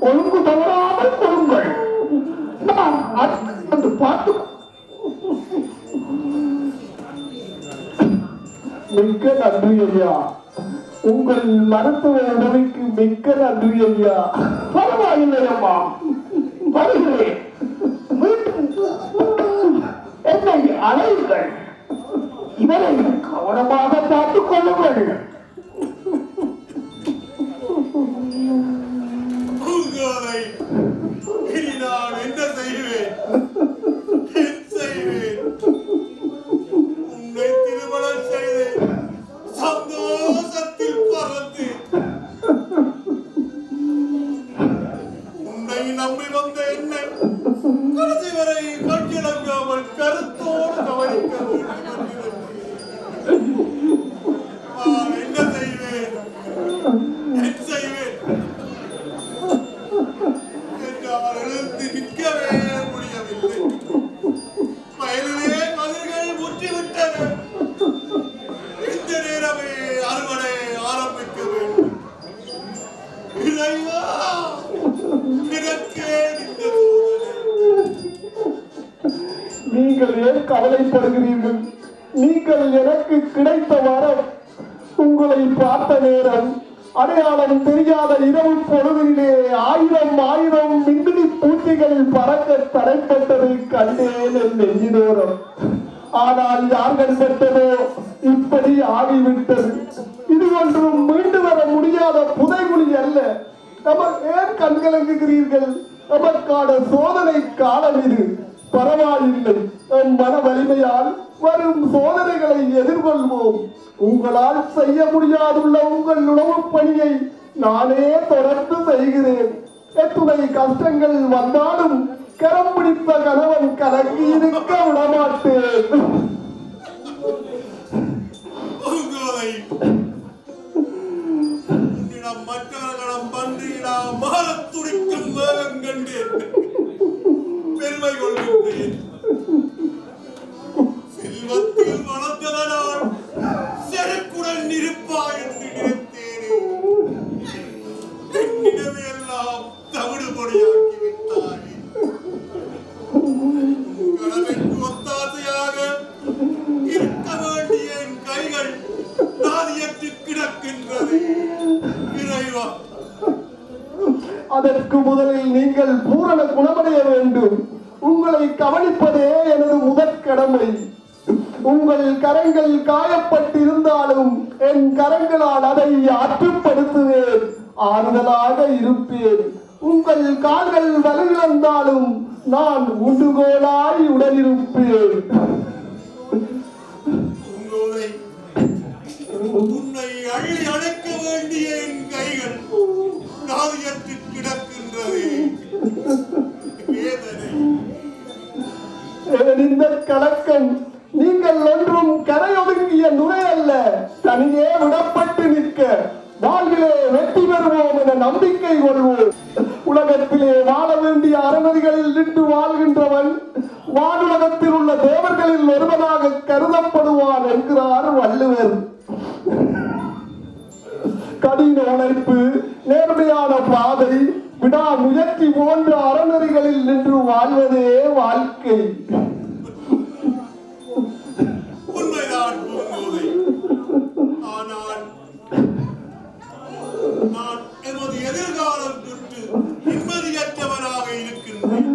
ஒழுங்கு தவறாமல் கொடுங்கள். நான் அது பார்த்து மிக்க நன்றி ஐயா. உங்கள் மருத்துவ உதவிக்கு மிக்க நன்றி ஐயா. பரவாயில்லை அம்மா, வருகிறேன். என்னை அழையுங்கள். இவரை கவனமாக பார்த்துக் கொள்ளுங்கள். நான் என்ன செய்வேன்? உன்னை திருமணம் செய்து சந்தோஷத்தில் பறந்து உன்னை நம்பி வந்த என்னை கடைசி வரை கண்கிழங்காமல் கருத்தோடு கவனிக்க என்ன செய்வேன்? எழுந்து நிற்கவே முடியவில்லை. வயலிலே மதில்கள் முற்றிவிட்டன. இந்த நேரமே அறுவடை ஆரம்பிக்க வேண்டும். இறைவா, எனக்கே இந்த சோதனை. நீங்கள் ஏன் கவலைப்படுகிறீர்கள்? நீங்கள் எனக்கு கிடைத்த வரம். உங்களை பார்த்த நேரம் அடையாளம் தெரியாத இரவு பொழுதிலே ஆயிரம் ஆயிரம் மின்மினி பூச்சிகள் பறக்க தடைப்பட்டதை கண்டேன் என் நெஞ்சினோரம். ஆனால் யார் கண்டதோ இப்படி ஆகிவிட்டது. இது ஒன்றும் மீண்டு வர முடியாத புதைகுழி அல்ல. நமக்கு ஏன் கண்கலங்குகிறீர்கள்? நமக்கான சோதனை காலம் இது. பரவாயில்லை, மன வலிமையால் வரும் சோதனைகளை எதிர்கொள்வோம். உங்களால் செய்ய முடியாதுள்ள உங்கள் உணவு பணியை நானே தொடர்ந்து செய்கிறேன். எத்துணை கஷ்டங்கள் வந்தாலும் கரம் பிடித்த கணவன் கலங்கி இருக்க விடமாட்டேன். மற்றவர்களிடம் பன்றியிடம் மாறத் துடிக்கும் வேகம் கண்டேன். பெருமை கொள்கின்றேன். செல்வத்தில் வளர்ந்ததனால் செருக்குடன் இருப்பாய் என்று நினைத்தேனே. என்னிடமே எல்லாம் தவிடுபொடியாக்கி விட்டாய். கடமைக்கு ஒத்தாசையாக இருக்க வேண்டிய என் கைகள் நாதியற்று கிடக்கின்றது. இறைவா, அதற்கு முதலில் நீங்கள் பூரண குணமடைய வேண்டும். உங்களை கவனிப்பதே எனது முதற் கடமை. உங்கள் கரங்கள் காயப்பட்டிருந்தாலும் என் கரங்களால் அதை ஆற்றுப்படுத்துவேன், ஆறுதலாக இருப்பேன். உங்கள் கால்கள் வலுவிழந்தாலும் நான் உண்டுகோலாய் உடனிருப்பேன். உன்னை அள்ளி அணைக்க வேண்டிய என் கைகள் நாவியற்று கிடக்கின்றது. இந்த கலக்கம் நீங்கள் ஒன்றும் கரையொதுங்கிய நுரை அல்ல, தனியே விடப்பட்டு நிற்க வாழ்விலே வெற்றி பெறுவோம் என நம்பிக்கை கொள்வோம். உலகத்திலே வாழ வேண்டிய அறநெறிகளில் நின்று வாழ்கின்றவன் வானுலகத்தில் உள்ள தேவர்களில் ஒருவனாக கருதப்படுவான் என்கிறார் வள்ளுவர். கடின உழைப்பு, நேர்மையான பாதை, விடாமுயற்சி போன்ற அறநெறிகளில் நின்று வாழ்வதே வாழ்க்கை. உண்மைதான் பூங்கோதை. ஆனால் நான் எனது எதிர்காலம் தொட்டு நிம்மதியற்றவனாக இருக்கின்றேன்.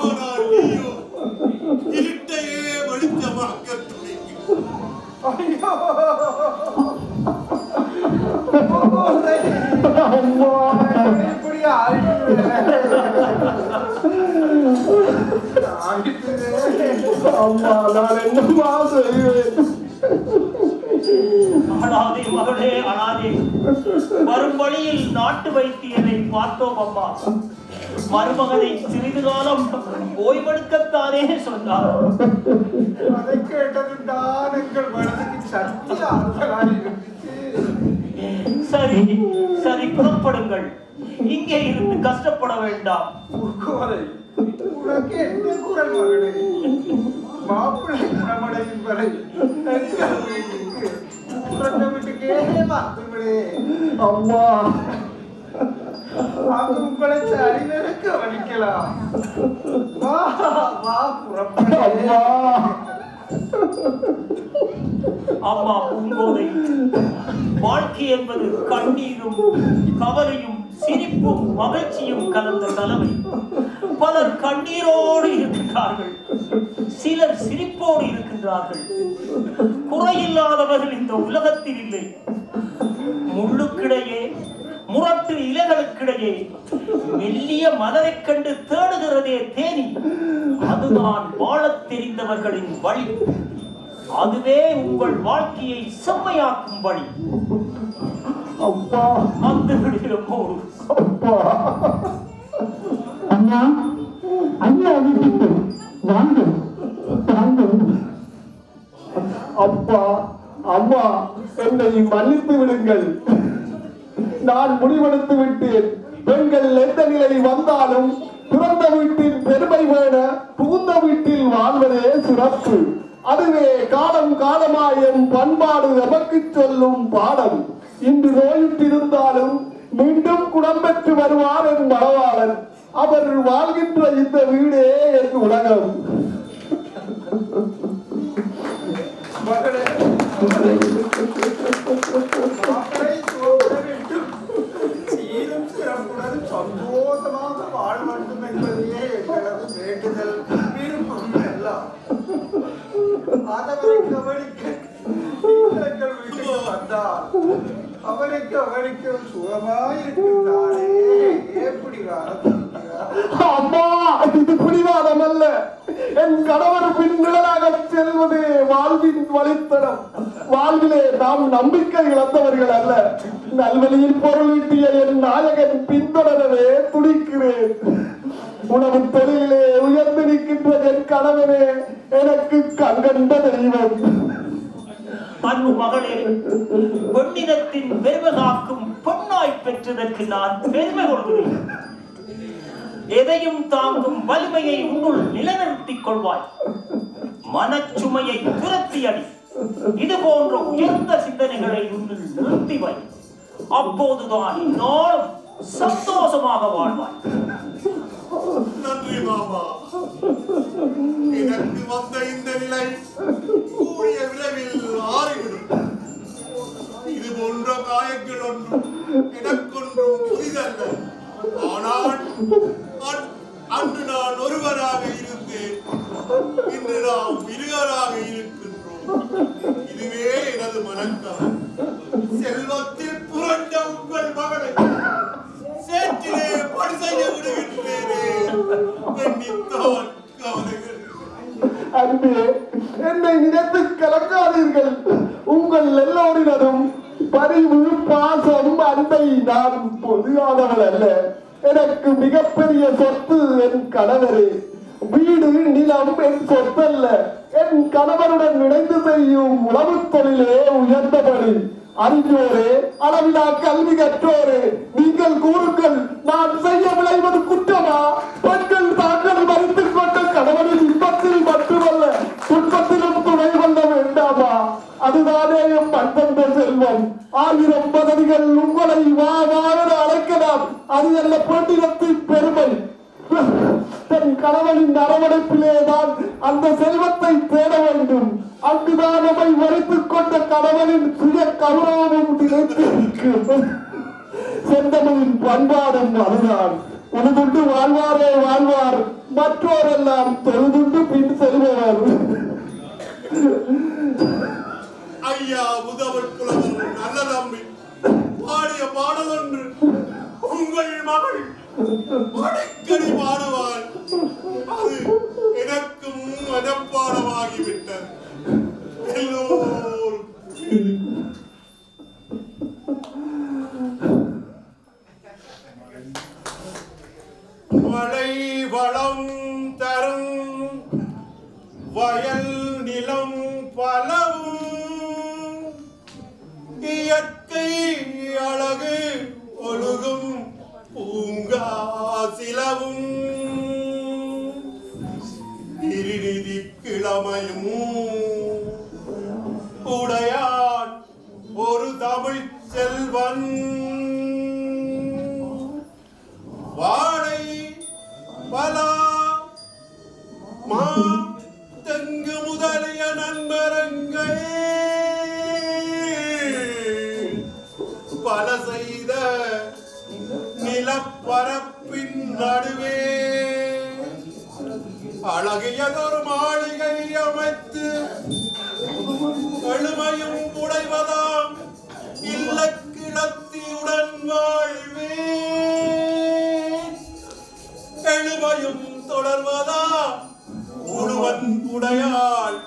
ஆனால் நீயோ இருட்டையே வெளிச்சமாக்க அம்மா, நான் என்னமா செய்வேன்? அழாதே மகளே, அழாதே. வரும் வழியில் நாட்டு வைத்தியரை பார்த்தோம் அம்மா. மருமகனை சிறிது காலம் ஓய்வெடுக்கத்தானே சொன்னார். அதை கேட்டதுதான் எங்கள் மனதுக்கு சக்தி ஆற்றலாய் இருந்துச்சு. சரி சரி, புறப்படுங்கள். இங்கே இருந்து கஷ்டப்பட வேண்டாம். உனக்கு என்ன குரல் மகளே? மாப்பிள்ளை குணமடையும் வரை வீட்டுக்கே வந்துவிடே. அம்மா, அது உங்களை சரிவர கவனிக்கலாம். வா வா, புறப்பட. அம்மா பூங்கோதை, வாழ்க்கை என்பது கண்ணீரும் கவலையும் சிரிப்பும் மகிழ்ச்சியும் கலந்த கலவை. பலர் கண்ணீரோடு இருக்கின்றார்கள், சிலர் சிரிப்போடு இருக்கின்றார்கள். குறையில்லாதவர்கள் இந்த உலகத்தில் இல்லை. முள்ளுக்கிடையே முரட்டு இலைகளுக்கிடையே மெல்லிய மலரைக் கண்டு தேடுகிறதே தேனி. அதுதான் வாழத் தெரிந்தவர்களின் வழி. அதுவே உங்கள் வாழ்க்கையை செம்மையாக்கும் வழி. அப்பா, அந்த விடுகிறோம். அண்ணா, அண்ணா வீட்டுக்கு வாங்க வாங்க. அப்பா, அம்மா, என்னை மன்னித்து விடுங்கள். நான் முடிவெடுத்து விட்டேன். பெண்கள் எந்த நிலை வந்தாலும் பிறந்த வீட்டில் பெருமை வேண புகுந்த வீட்டில் வாழ்வதே சிறப்பு. அதுவே காலம் காலமாய் என் பண்பாடு எமக்கு சொல்லும் பாடம். இன்று நோயுற்றிருந்தாலும் மீண்டும் குணம் பெற்று வருவார் என் மணவாளன். அவர் வாழ்கின்ற இந்த வீடே என் உலகம். சீரும் சிறப்புடன் சந்தோஷமாக வாழ வேண்டும் என்பதையே எங்களது வேண்டுதல், விருப்பம் எல்லாம். அதவரை கவனிக்க எங்கள் வீட்டுக்கு வந்தால் அவருக்கு அவருக்கு சுகமாயிருக்கிறாரே. எப்படி அம்மா, இது பிடிவாதம் அல்ல. என் கணவர் பின்னிழலாக செல்வது வாழ்வின் வழித்தடம். வாழ்விலே நாம் நம்பிக்கை இழந்தவர்கள் அல்ல. நல்வழியில் பொருளீட்டிய என் நாயகன் பின்தொடரவே துடிக்கிறேன். உணவு தொழிலே உயர்ந்து நிற்கின்ற என் கணவனே எனக்கு கண்கண்ட தெய்வம். அன்பு மகளே, பெண்ணினத்தின் பெருமை காக்கும் பொன்னாய் பெற்றதற்கு நான் பெருமை கொள்கிறேன். எதையும் தாங்கும் வலிமையை உன்னுள் நிலைநிறுத்திக் கொள்வாய். மனச்சுமையை துரத்தி அடி. இது போன்ற உயர்ந்த சிந்தனைகளை உன்னில் நிறுத்திவை. அப்போதுதான் நாளும் சந்தோஷமாக வாழ்வாய். நன்றி மாமா. எனக்கு வந்த இந்த நிலை கூடிய விரைவில் ஆறிவிடும். இது போன்ற காயங்கள் ஒன்றும் எனக்கொன்றும் புதிதல்ல. ஆனால் அன்று நான் ஒருவராக இருந்தேன், இன்று நாம் இருவராக இருக்கின்றோம். இதுவே எனது மனக்கால். செல்வத்தில் புரண்ட உங்கள் மகளை சேற்றிலே பணி செய்ய விடுகின்றேனே, எண்ணித்தான் கவலைகள். அன்பே, என்னை நினைத்து கலக்காதீர்கள். உங்கள் எல்லோரினதும் பரிவு, பாசம், அன்பை நான் பொதுவானவள் அல்ல. எனக்கு மிகப்பெரிய சொத்து என் கணவரே. வீடு, நிலம் என் சொத்தல்ல. என் கணவருடன் இணைந்து செய்யும் உழவு தொழிலே உயர்ந்தபடி. அறிஞரே, அளவிலா கல்வி கற்றோரே, நீங்கள் கூறுங்கள், நான் செய்ய விளைவது குற்றமா? பெண்கள் தாங்கள் மறித்துக் கொண்ட கணவனின் இன்பத்தில் மட்டுமல்ல, துன்பத்திலும் துணை கொள்ள வேண்டாமா? அதுதானே எம் பண்பந்த செல்வம். 1000 பதவிகள் உங்களை வா என அழைக்கலாம். அது அல்ல பெண்ணிடத்தின் பெருமை. தன் கணவனின் அரவணைப்பிலேதான் அந்த செல்வத்தை தேட வேண்டும். அங்குதான் நம்மை வரைத்துக் கொண்ட கணவனின் சுய கௌரவமும் நிலைத்திருக்கும். செந்தமிழின் பண்பாடும் அதுதான். உழுதுண்டு வாழ்வாரே வாழ்வார், மற்றோரெல்லாம் தொழுதுண்டு பின் செல்பவர். ஐயா முதல் புலவர் நல்ல நம்பி பாடிய பாடலொன்று உங்கள் மகள் அடிக்கடி பாடுவாள். அது எனக்கும் மனப்பாடமாகிவிட்டது. எல்லோரும் மழை வளம் தரும் வயல் நிலம் பலவும், இயற்கை அழகு ஒழுகும் பூங்கா சிலவும், திருநிதி கிழமையும் உடையான் ஒரு தமிழ் செல்வன், வாழை பலா மா தெங்கு முதலிய நண்பரங்கள் பல செய்த நிலப்பரப்பின் நடுவே அழகியதொரு மாளிகை அமைத்து எளிமையும் உடைவதாம் இல்லக்கிழத்தியுடன் வாழ்வே, எளிமையும் தொடர்வதா உடுவன் உடையாள்